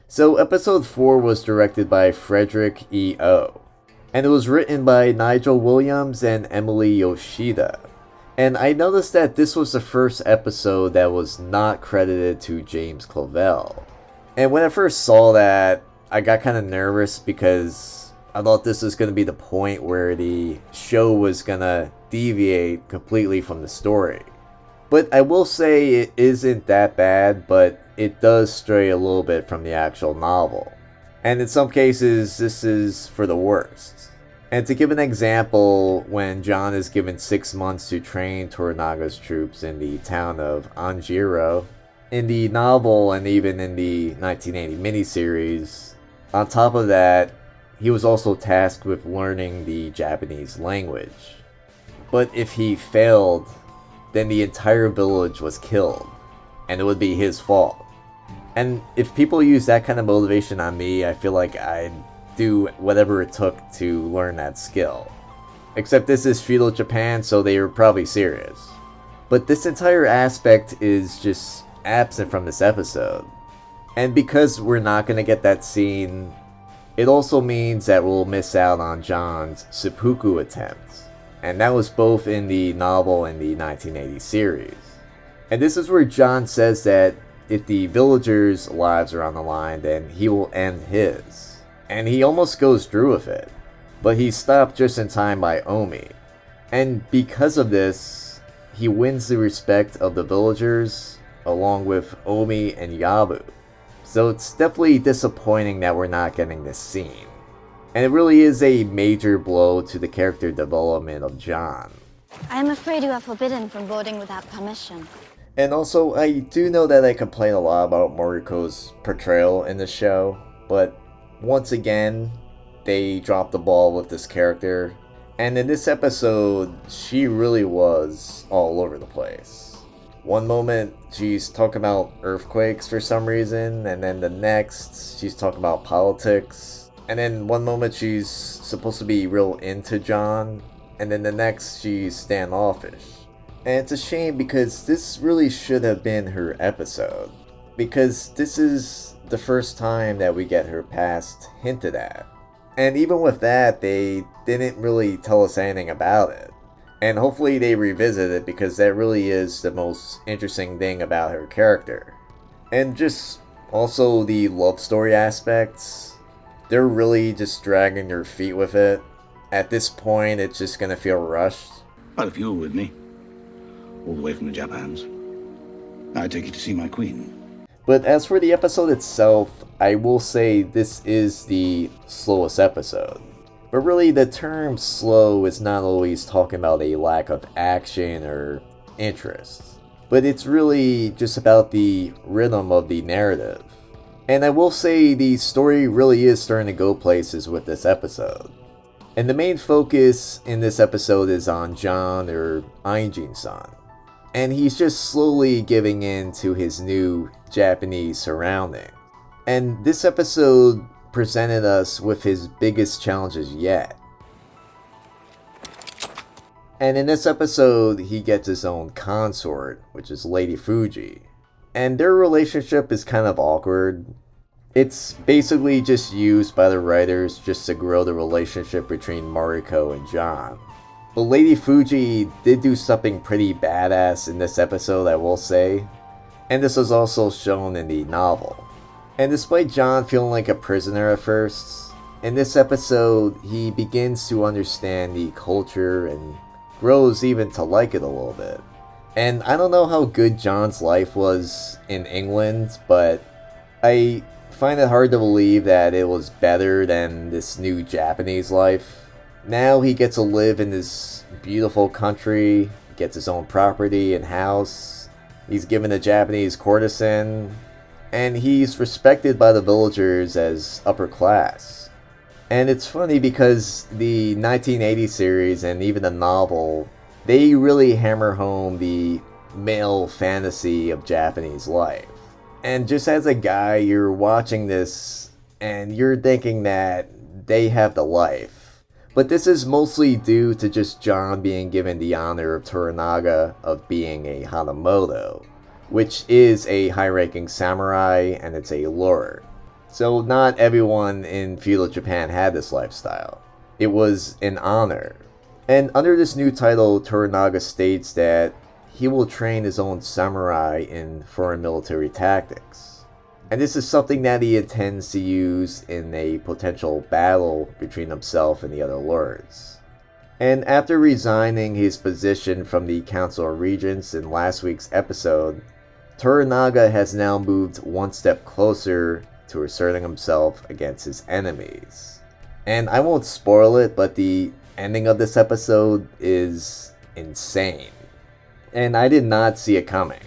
So episode 4 was directed by Frederick E.O. and it was written by Nigel Williams and Emily Yoshida. And I noticed that this was the first episode that was not credited to James Clavell. And when I first saw that, I got kind of nervous because I thought this was going to be the point where the show was going to deviate completely from the story. But I will say it isn't that bad, but it does stray a little bit from the actual novel. And in some cases, this is for the worst. And to give an example, when John is given 6 months to train Toranaga's troops in the town of Anjiro, in the novel and even in the 1980 miniseries, on top of that, he was also tasked with learning the Japanese language. But if he failed, then the entire village was killed, and it would be his fault. And if people use that kind of motivation on me, I feel like I'd do whatever it took to learn that skill. Except this is feudal Japan, so they were probably serious. But this entire aspect is just absent from this episode. And because we're not going to get that scene, it also means that we'll miss out on John's seppuku attempts. And that was both in the novel and the 1980 series. And this is where John says that if the villagers' lives are on the line, then he will end his. And he almost goes through with it. But he's stopped just in time by Omi. And because of this, he wins the respect of the villagers, along with Omi and Yabu. So it's definitely disappointing that we're not getting this scene. And it really is a major blow to the character development of John. I am afraid you are forbidden from boarding without permission. And also, I do know that I complain a lot about Moriko's portrayal in the show, but once again, they dropped the ball with this character. And in this episode, she really was all over the place. One moment, she's talking about earthquakes for some reason, and then the next, she's talking about politics. And then one moment, she's supposed to be real into John, and then the next, she's standoffish. And it's a shame because this really should have been her episode. Because this is the first time that we get her past hinted at. And even with that, they didn't really tell us anything about it. And hopefully they revisit it because that really is the most interesting thing about her character. And just also the love story aspects, they're really just dragging their feet with it. At this point, it's just gonna feel rushed. Well, if you were with me, all the way from the Japans, I'd take you to see my queen. But as for the episode itself, I will say this is the slowest episode. But really, the term slow is not always talking about a lack of action or interest. But it's really just about the rhythm of the narrative. And I will say the story really is starting to go places with this episode. And the main focus in this episode is on John, or Ainjin-san. And he's just slowly giving in to his new Japanese surrounding. And this episode presented us with his biggest challenges yet. And in this episode, he gets his own consort, which is Lady Fuji. And their relationship is kind of awkward. It's basically just used by the writers just to grow the relationship between Mariko and John. But Lady Fuji did do something pretty badass in this episode, I will say. And this was also shown in the novel. And despite John feeling like a prisoner at first, in this episode, he begins to understand the culture and grows even to like it a little bit. And I don't know how good John's life was in England, but I find it hard to believe that it was better than this new Japanese life. Now he gets to live in this beautiful country, gets his own property and house, he's given a Japanese courtesan, and he's respected by the villagers as upper class. And it's funny because the 1980 series and even the novel, they really hammer home the male fantasy of Japanese life. And just as a guy, you're watching this and you're thinking that they have the life. But this is mostly due to just John being given the honor of Toranaga of being a Hanamoto, which is a high-ranking samurai and it's a lord. So not everyone in feudal Japan had this lifestyle. It was an honor. And under this new title, Toranaga states that he will train his own samurai in foreign military tactics. And this is something that he intends to use in a potential battle between himself and the other lords. And after resigning his position from the Council of Regents in last week's episode, Toranaga has now moved one step closer to asserting himself against his enemies. And I won't spoil it, but the ending of this episode is insane. And I did not see it coming.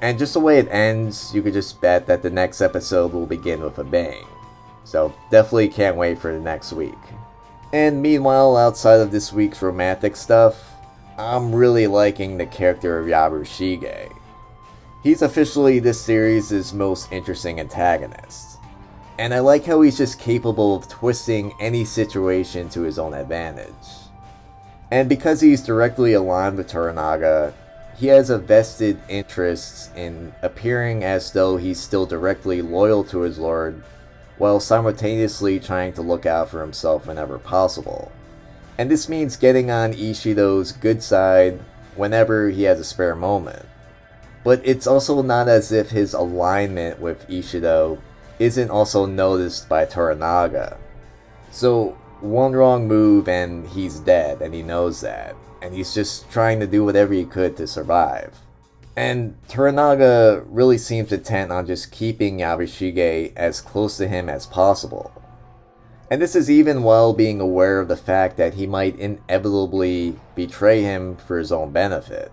And just the way it ends, you could just bet that the next episode will begin with a bang. So definitely can't wait for the next week. And meanwhile, outside of this week's romantic stuff, I'm really liking the character of Yabushige. He's officially this series' most interesting antagonist. And I like how he's just capable of twisting any situation to his own advantage. And because he's directly aligned with Toranaga, he has a vested interest in appearing as though he's still directly loyal to his lord, while simultaneously trying to look out for himself whenever possible. And this means getting on Ishido's good side whenever he has a spare moment. But it's also not as if his alignment with Ishido isn't also noticed by Toranaga. So one wrong move and he's dead, and he knows that. And he's just trying to do whatever he could to survive. And Toranaga really seems intent on just keeping Yabushige as close to him as possible. And this is even while being aware of the fact that he might inevitably betray him for his own benefit.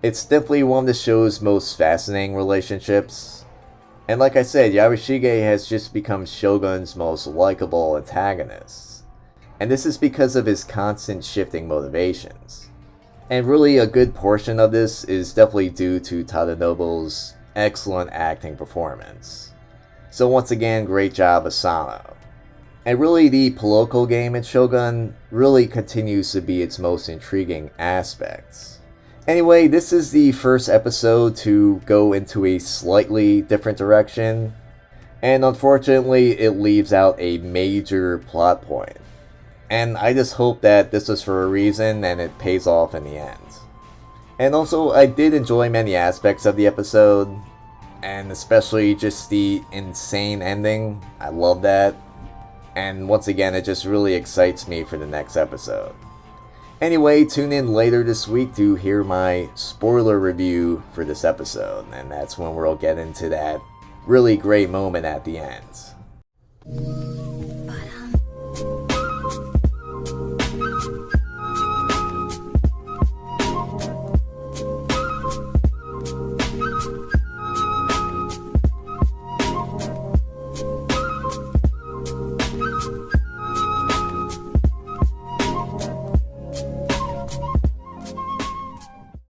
It's definitely one of the show's most fascinating relationships. And like I said, Yabushige has just become Shogun's most likable antagonist. And this is because of his constant shifting motivations. And really a good portion of this is definitely due to Tadanobu's excellent acting performance. So once again, great job Asano. And really the political game in Shogun really continues to be its most intriguing aspects. Anyway, this is the first episode to go into a slightly different direction. And unfortunately, it leaves out a major plot point. And I just hope that this was for a reason and it pays off in the end. And also, I did enjoy many aspects of the episode, and especially just the insane ending. I love that. And once again, it just really excites me for the next episode. Anyway, tune in later this week to hear my spoiler review for this episode, and that's when we'll get into that really great moment at the end.